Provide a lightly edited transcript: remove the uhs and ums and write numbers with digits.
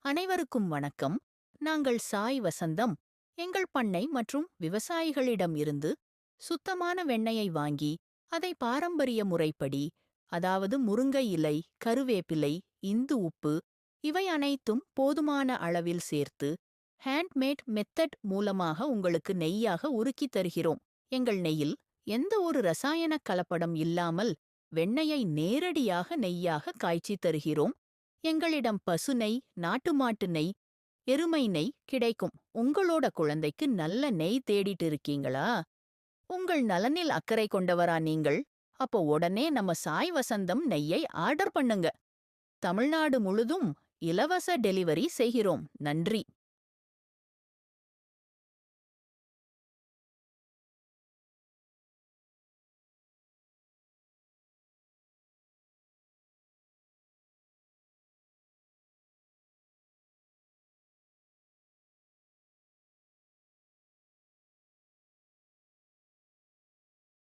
அனைவருக்கும் வணக்கம். நாங்கள் சாய் வசந்தம். எங்கள் பண்ணை மற்றும் விவசாயிகளிடம் இருந்து சுத்தமான வெண்ணெயை வாங்கி அதை பாரம்பரிய முறைப்படி, அதாவது முருங்கை இலை, கருவேப்பிலை, இந்து உப்பு இவை அனைத்தும் போதுமான அளவில் சேர்த்து ஹேண்ட்மேட் மெத்தட் மூலமாக உங்களுக்கு நெய்யாக உருக்கித் தருகிறோம். எங்கள் நெய்யில் எந்த ஒரு ரசாயன கலப்படம் இல்லாமல் வெண்ணெயை நேரடியாக நெய்யாக காய்ச்சித் தருகிறோம். எங்களிடம் பசு நெய், நாட்டு மாட்டு நெய், எருமை நெய் கிடைக்கும். உங்களோட குழந்தைக்கு நல்ல நெய் தேடிட்டு இருக்கீங்களா? உங்கள் நலனில் அக்கறை கொண்டவரா நீங்கள்? அப்போ உடனே நம்ம சாய் வசந்தம் நெய்யை ஆர்டர் பண்ணுங்க. தமிழ்நாடு முழுதும் இலவச டெலிவரி செய்கிறோம். நன்றி.